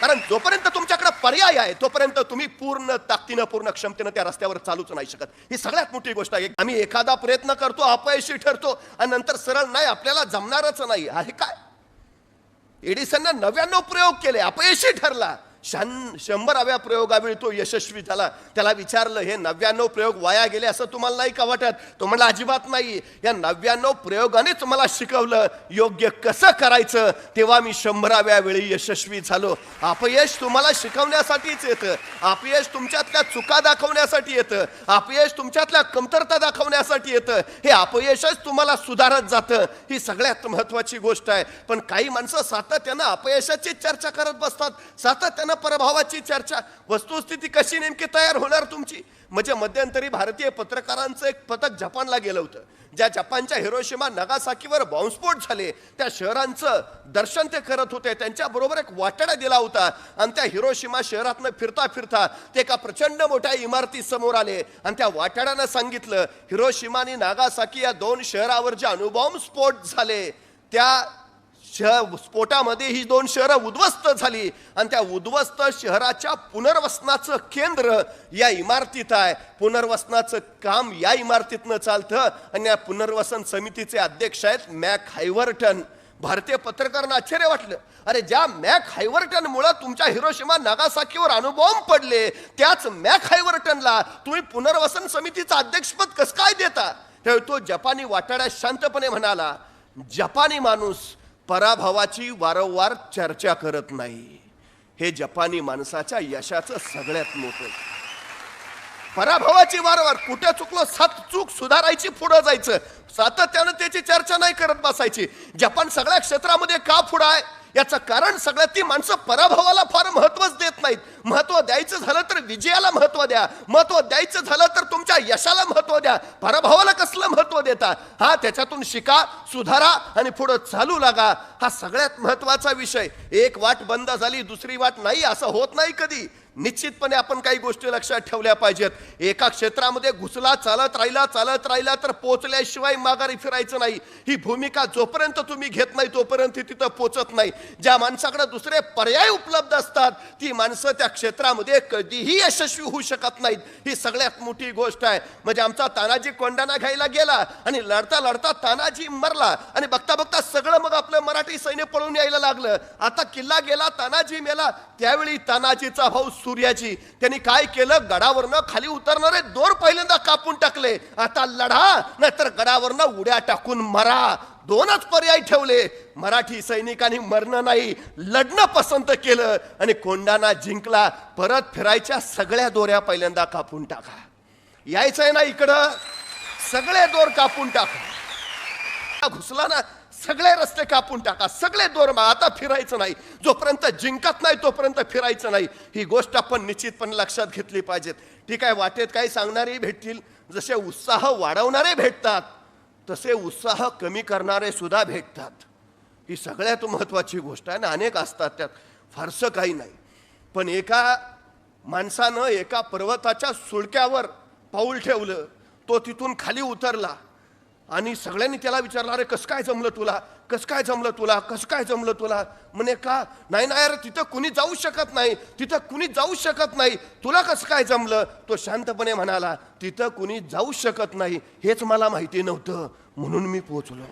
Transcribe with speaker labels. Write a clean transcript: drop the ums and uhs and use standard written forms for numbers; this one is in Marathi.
Speaker 1: कारण जोपर्यंत तुमच्याकडे पर्याय आहे तोपर्यंत तुम्ही पूर्ण ताकदीनं पूर्ण क्षमतेनं त्या रस्त्यावर चालूच नाही शकत. ही सगळ्यात मोठी गोष्ट आहे. आम्ही एखादा प्रयत्न करतो, अपयशी ठरतो आणि नंतर सरळ नाही, आपल्याला जमणारच नाही. आहे काय? एडिसनने 99 प्रयोग केले, अपयशी ठरला. 100व्या प्रयोगावेळी तो यशस्वी झाला. त्याला विचारलं, हे 99 प्रयोग वाया गेले असं तुम्हाला नाही का वाटत? तो म्हणला, अजिबात नाही. या 99 प्रयोगानेच मला शिकवलं योग्य कसं करायचं, तेव्हा मी 100व्या वेळी यशस्वी झालो. अपयश तुम्हाला शिकवण्यासाठीच येतं. अपयश तुमच्यातल्या चुका दाखवण्यासाठी येतं. अपयश तुमच्यातल्या कमतरता दाखवण्यासाठी येतं. हे अपयशच तुम्हाला सुधारत जातं. ही सगळ्यात महत्वाची गोष्ट आहे. पण काही माणसं सातत्यानं अपयशाची चर्चा करत बसतात, सातत्यानं पराभवाची चर्चा. वस्तुस्थिती कशी नेमकी तयार होणार तुमची? म्हणजे मध्यंतरी भारतीय पत्रकारांचं एक पथक जपानला गेलं होतं. ज्या जपानच्या हिरोशिमा नागासाकीवर बॉम्बस्फोट झाले त्या शहरांचं दर्शन ते करत होते. त्यांच्याबरोबर एक वाटाडा दिला होता आणि त्या हिरोशिमा शहरातनं फिरता फिरता ते एका प्रचंड मोठ्या इमारती समोर आले आणि त्या वाटाड्यानं सांगितलं, हिरोशिमा आणि नागासाकी या 2 शहरावर जे अणुबॉम्ब स्फोट झाले त्या स्फोटामध्ये ही 2 शहरं उद्ध्वस्त झाली आणि त्या उद्ध्वस्त शहराच्या पुनर्वसनाचं केंद्र या इमारतीत आहे. पुनर्वसनाचं काम या इमारतीतनं चालतं आणि या पुनर्वसन समितीचे अध्यक्ष आहेत मॅक हायवर्टन. भारतीय पत्रकारांना आश्चर्य वाटलं, अरे ज्या मॅक हायवर्टनमुळे तुमच्या हिरोशिमा नागासाकीवर अणुबॉम्ब पडले त्याच मॅक हायवर्टनला तुम्ही पुनर्वसन समितीचं अध्यक्षपद कसं काय देता? तो जपानी वाटाड्यात शांतपणे म्हणाला, जपानी माणूस पराभवाची वारंवार चर्चा करत नाही. हे जपानी माणसाच्या यशाचं सगळ्यात मोठं. पराभवाची वारंवार, कुठे चुकलो सात चूक सुधारायची, पुढे जायचं, सातत्यानं त्याची चर्चा नाही करत बसायची. जपान सगळ्या क्षेत्रामध्ये का पुढे आहे याचं कारण सगळ्यात ती माणसं पराभवाला फार महत्वच देत नाहीत. महत्व द्यायचं झालं तर विजयाला महत्व द्या, महत्व द्यायचं झालं तर तुमच्या यशाला महत्व द्या. पराभवाला कसलं महत्व देता? हा, त्याच्यातून शिका, सुधारा आणि पुढे चालू लागा. हा सगळ्यात महत्वाचा विषय. एक वाट बंद झाली दुसरी वाट नाही असं होत नाही कधी. निश्चितपणे आपण काही गोष्टी लक्षात ठेवल्या पाहिजेत. एका क्षेत्रामध्ये घुसला, चालत राहिला तर पोचल्याशिवाय माघारी फिरायचं नाही. ही भूमिका जोपर्यंत तुम्ही घेत नाही तोपर्यंत तिथं पोचत नाही. ज्या माणसाकडे दुसरे पर्याय उपलब्ध असतात ती माणसं त्या क्षेत्रामध्ये कधीही यशस्वी होऊ शकत नाहीत. ही सगळ्यात मोठी गोष्ट आहे. म्हणजे आमचा तानाजी कोंढाणा घ्यायला गेला आणि लढता लढता तानाजी मरला आणि बघता बघता सगळं मग आपलं मराठी सैन्य पळून यायला लागलं. आता किल्ला गेला, तानाजी मेला. त्यावेळी तानाजीचा भाऊ सूर्याजी त्यांनी काय केलं, गडावरनं खाली उतरणारे दोर पहिल्यांदा कापून टाकले. आता लढा नाहीतर गडावरनं उड्या टाकून मरा, 2च पर्याय ठेवले. मराठी सैनिकांनी मरणं नाही, लढणं पसंत केलं आणि कोंढाणा जिंकला. परत फिरायच्या सगळ्या दोऱ्या पहिल्यांदा कापून टाका. यायचंय ना इकडं, सगळे दोर कापून टाका. घुसला ना, सगळे रस्ते कापून टाका, सगळे दोर. आता फिरायचं नाही, जोपर्यंत जिंकत नाही तोपर्यंत फिरायचं नाही. ही गोष्ट आपण निश्चितपणे लक्षात घेतली पाहिजे. ठीक आहे, वाटेत काही सांगणारे भेटतील, जसे उत्साह वाढवणारे भेटतात तसे उत्साह कमी करणारे सुद्धा भेटतात. ही सगळ्यात महत्वाची गोष्ट आहे ना. अनेक असतात, त्यात फारसं काही नाही. पण एका माणसानं एका पर्वताच्या सुळक्यावर पाऊल ठेवलं, तो तिथून खाली उतरला आणि सगळ्यांनी त्याला विचारलं, अरे कसं काय जमलं तुला, कसं काय जमलं तुला, कसं काय जमलं तुला? म्हणे का नाही ना यार, तिथं कुणी जाऊ शकत नाही, तिथं कुणी जाऊ शकत नाही, तुला कसं काय जमलं? तो शांतपणे म्हणाला, तिथं कुणी जाऊ शकत नाही हेच मला माहिती नव्हतं म्हणून मी पोहोचलो.